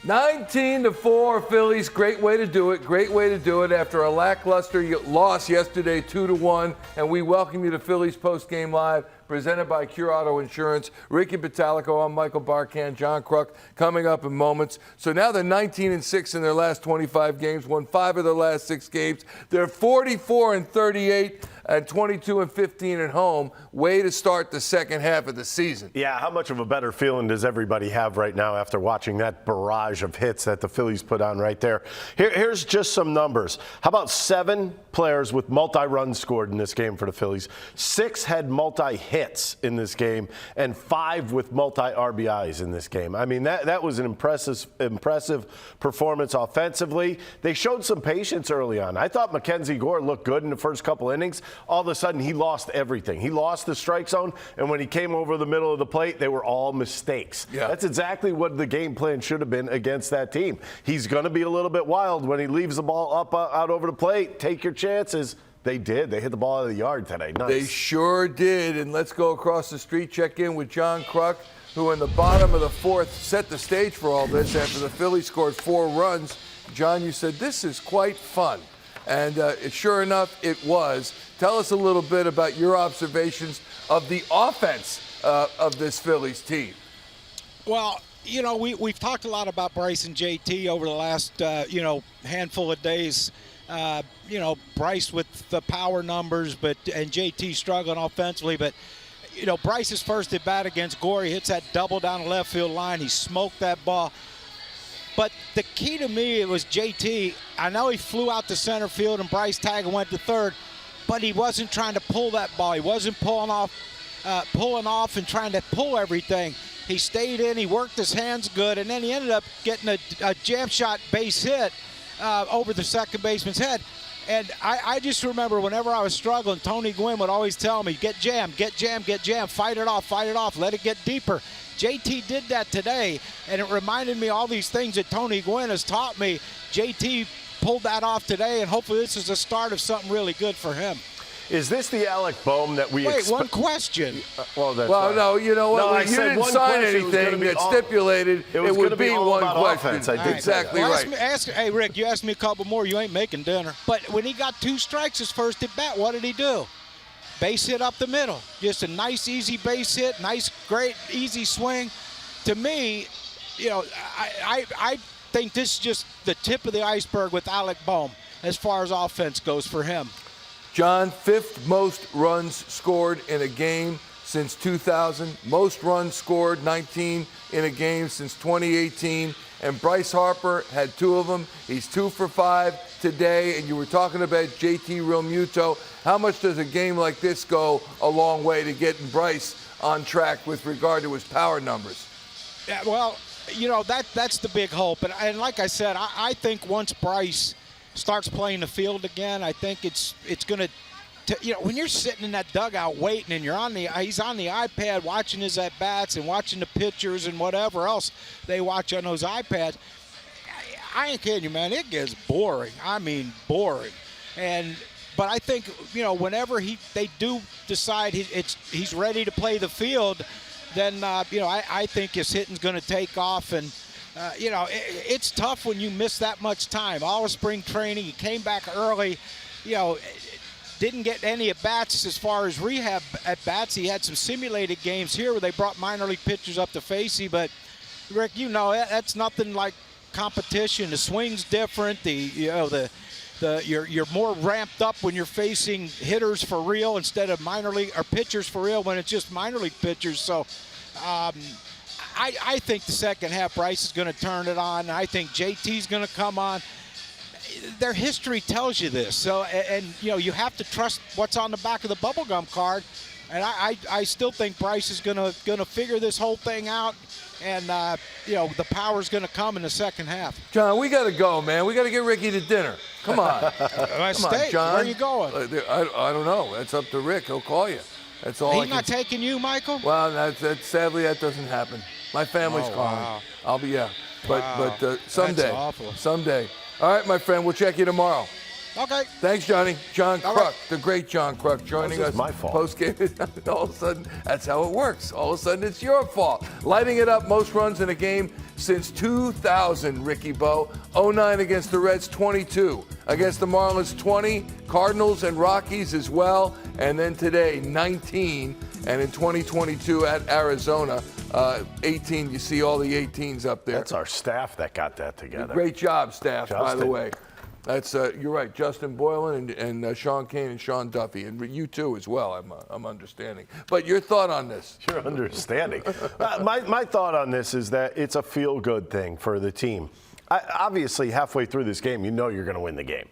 19-4 Phillies. Great way to do it. Great way to do it after a lackluster loss yesterday, 2-1. And we welcome you to Phillies Postgame Live, presented by Cure Auto Insurance. Ricky Batalico, I'm Michael Barkan, John Kruk, coming up in moments. So now they're 19-6 in their last 25 games, won 5 of their last 6 games. They're 44-38 and 22-15 at home. Way to start the second half of the season. Yeah, how much of a better feeling does everybody have right now after watching that barrage of hits that the Phillies put on right there? Here's just some numbers. How about 7 players with multi-runs scored in this game for the Phillies? 6 had multi-hits in this game, and 5 with multi-RBIs in this game. I mean, that was an impressive performance offensively. They showed some patience early on. I thought Mackenzie Gore looked good in the first couple innings. All of a sudden, he lost everything. He lost the strike zone, and when he came over the middle of the plate, they were all mistakes. Yeah. That's exactly what the game plan should have been against that team. He's going to be a little bit wild when he leaves the ball up out over the plate. Take your chances. They did. They hit the ball out of the yard today. Nice. They sure did. And let's go across the street, check in with John Kruk, who in the bottom of the 4th set the stage for all this after the Phillies scored 4 runs. John, you said this is quite fun. And sure enough, it was. Tell us a little bit about your observations of the offense of this Phillies team. Well, you know, we've talked a lot about Bryce and JT over the last, handful of days. Bryce with the power numbers, and JT struggling offensively. But, Bryce's first at bat against Gore, he hits that double down the left field line. He smoked that ball. But the key to me, it was JT. I know he flew out to center field and Bryce tagged and went to third, but he wasn't trying to pull that ball. He wasn't pulling off and trying to pull everything. He stayed in, he worked his hands good, and then he ended up getting a jam shot base hit over the second baseman's head. And I just remember whenever I was struggling, Tony Gwynn would always tell me, get jammed, fight it off, let it get deeper. JT did that today, and it reminded me all these things that Tony Gwynn has taught me. JT pulled that off today, and hopefully this is the start of something really good for him. Is this the Alec Bohm that we Wait, one question. Well, no, you know what? No, you didn't sign anything that stipulated it would be one question. Exactly right. Hey, Rick, you asked me a couple more. You ain't making dinner. But when he got 2 strikes his first at bat, what did he do? Base hit up the middle. Just a nice, easy base hit. Nice, great, easy swing. To me, I think this is just the tip of the iceberg with Alec Bohm as far as offense goes for him. John, 5th most runs scored in a game since 2000. Most runs scored, 19 in a game since 2018. And Bryce Harper had 2 of them. He's 2 for 5 today. And you were talking about JT Realmuto. How much does a game like this go a long way to getting Bryce on track with regard to his power numbers? Yeah, well, that's the big hope. And like I said, I think once Bryce starts playing the field again, I think it's going to, when you're sitting in that dugout waiting and he's on the iPad watching his at-bats and watching the pitchers and whatever else they watch on those iPads, I ain't kidding you, man, it gets boring. I mean, boring. But I think, whenever they do decide he's ready to play the field, then, I think his hitting's going to take off. And, it's tough when you miss that much time. All of spring training, he came back early, didn't get any at-bats as far as rehab at-bats. He had some simulated games here where they brought minor league pitchers up to face him. But, Rick, that's nothing like competition. The swing's different. You're more ramped up when you're facing hitters for real instead of minor league or pitchers for real when it's just minor league pitchers. So, I think the second half, Bryce is going to turn it on. I think JT's going to come on. Their history tells you this. So, and you have to trust what's on the back of the bubblegum card. And I still think Bryce is going to figure this whole thing out. And, the power's going to come in the second half. John, we got to go, man. We got to get Ricky to dinner. Come on. Come on, John. Where are you going? I don't know. That's up to Rick. He'll call you. That's all. He's not taking you, Michael? Well, sadly, that doesn't happen. My family's calling. Wow. I'll be, yeah. But someday. That's awful. Someday. All right, my friend. We'll check you tomorrow. Okay. Thanks, Johnny. John All Kruk, right. the great John Kruk, joining This us. is my fault. Post-game. All of a sudden, that's how it works. All of a sudden, it's your fault. Lighting it up, most runs in a game since 2000, Ricky Bo. 09 against the Reds, 22. Against the Marlins, 20. Cardinals and Rockies as well. And then today, 19. And in 2022 at Arizona, 18. You see all the 18s up there. That's our staff that got that together. Great job, staff, by the Justin. way. That's you're right, Justin Boylan and Sean Kane and Sean Duffy, and you too as well. I'm understanding. But your thought on this? Your understanding. My thought on this is that it's a feel-good thing for the team. Obviously, halfway through this game, you know you're going to win the game.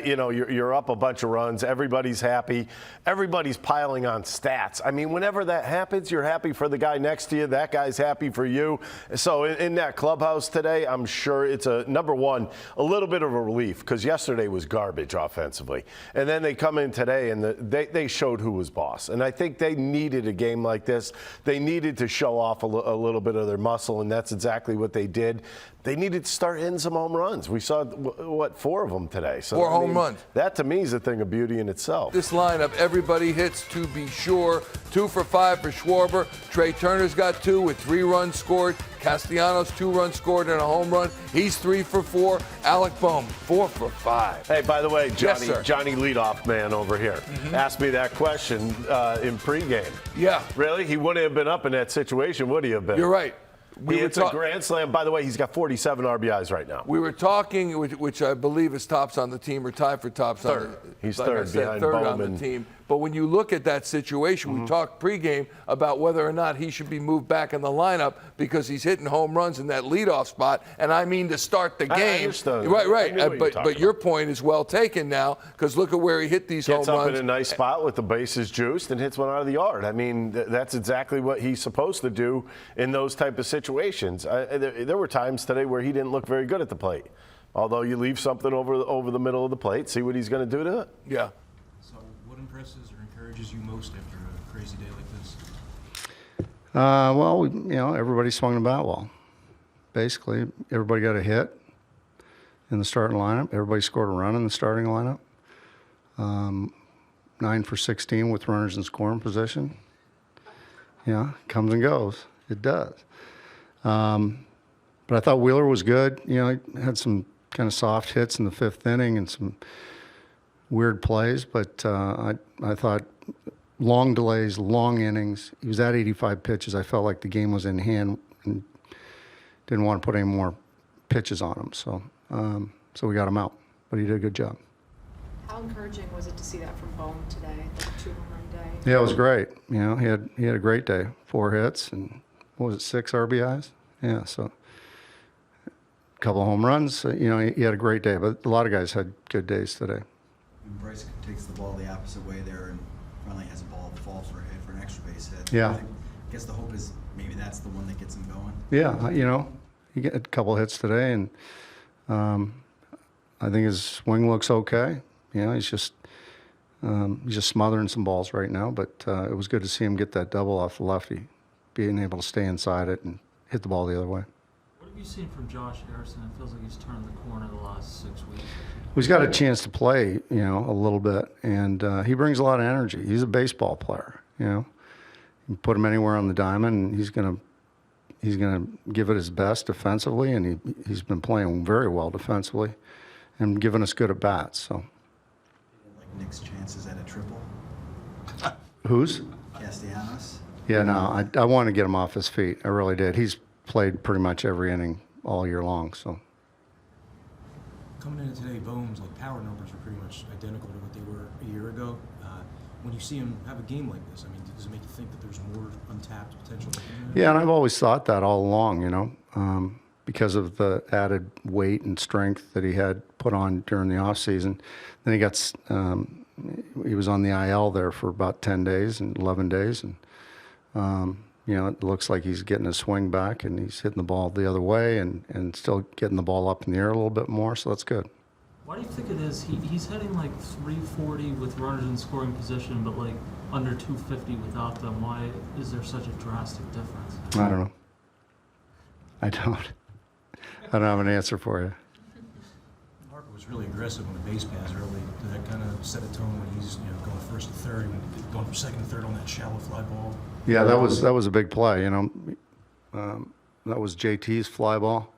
You're up a bunch of runs. Everybody's happy. Everybody's piling on stats. I mean, whenever that happens, you're happy for the guy next to you. That guy's happy for you. So in that clubhouse today, I'm sure it's number one, a little bit of a relief because yesterday was garbage offensively. And then they come in today and they showed who was boss. And I think they needed a game like this. They needed to show off a little bit of their muscle, and that's exactly what they did. They needed to start hitting some home runs. We saw, 4 of them today. So, Four home runs. That, to me, is a thing of beauty in itself. This lineup, everybody hits to be sure. 2 for 5 for Schwarber. Trey Turner's got 2 with 3 runs scored. Castellanos 2 runs scored and a home run. He's 3 for 4. Alec Bohm 4 for 5. Hey, by the way, Johnny, Yes, sir. Johnny Leadoff Man over here asked me that question in pregame. Yeah, Really? He wouldn't have been up in that situation, would he have been? you're right. It's a grand slam. By the way, he's got 47 RBIs right now. We were talking, which I believe is tops on the team, or tied for tops Third. on the He's like I third said, behind third on Bowman. the team. But when you look at that situation, we talked pregame about whether or not he should be moved back in the lineup because he's hitting home runs in that leadoff spot, and I mean to start the game. I understood. Right. I knew what you were talking But your point is well taken now because look at where he hit these Gets home up runs. in a nice spot with the bases juiced and hits one out of the yard. I mean, that's exactly what he's supposed to do in those type of situations. There were times today where he didn't look very good at the plate. Although you leave something over the middle of the plate, see what he's going to do to it. Yeah. So what impresses or encourages you most after a crazy day like this? Well, everybody swung the bat well. Basically, everybody got a hit in the starting lineup. Everybody scored a run in the starting lineup. 9 for 16 with runners in scoring position. Yeah, comes and goes. It does. But I thought Wheeler was good. He had some kind of soft hits in the 5th inning and some weird plays. But I thought long delays, long innings. He was at 85 pitches. I felt like the game was in hand and didn't want to put any more pitches on him. So we got him out. But he did a good job. How encouraging was it to see that from Bohm today, the 2-home-run day? Yeah, it was great. He had a great day. 4 hits and what was it, 6 RBIs? Yeah, so a couple of home runs. He had a great day. But a lot of guys had good days today. When Bryce takes the ball the opposite way there and finally has a ball fall for a hit for an extra base hit. Yeah. I guess the hope is maybe that's the one that gets him going. Yeah, he got a couple hits today, and I think his swing looks okay. He's just smothering some balls right now, but it was good to see him get that double off the lefty, being able to stay inside it and hit the ball the other way. What have you seen from Josh Harrison? It feels like he's turned the corner the last 6 weeks. He's got a chance to play, a little bit, and he brings a lot of energy. He's a baseball player, You can put him anywhere on the diamond, and he's gonna give it his best defensively, and he's been playing very well defensively, and giving us good at bats. So. Like Nick's chances at a triple. Whose? Castellanos. Yeah, no, I want to get him off his feet. I really did. He's played pretty much every inning all year long, so. Coming into today, Bohm's power numbers are pretty much identical to what they were a year ago. When you see him have a game like this, does it make you think that there's more untapped potential? Yeah, and I've always thought that all along, because of the added weight and strength that he had put on during the off season. Then he was on the IL there for about 10 days and 11 days, and it looks like he's getting his swing back, and he's hitting the ball the other way, and still getting the ball up in the air a little bit more. So that's good. Why do you think it is? He's hitting 340 with runners in scoring position, but under 250 without them. Why is there such a drastic difference? I don't know. I don't have an answer for you. Harper was was really aggressive on the base paths early. Did that kind of set a tone when he's going first to third and going from second to third on that shallow fly ball? Yeah, that was a big play. That was JT's fly ball.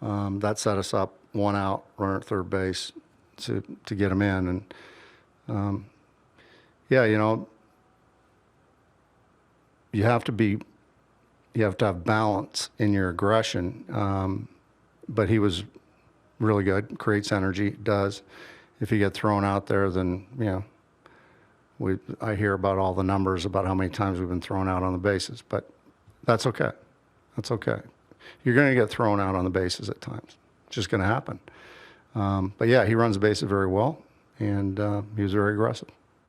That set us up, 1 out, runner at third base to get him in. And yeah, you have to have balance in your aggression. But he was really good, creates energy, does. If you get thrown out there, then, I hear about all the numbers about how many times we've been thrown out on the bases, but that's okay. That's okay. You're going to get thrown out on the bases at times. It's just going to happen. But yeah, he runs the bases very well, and he was very aggressive.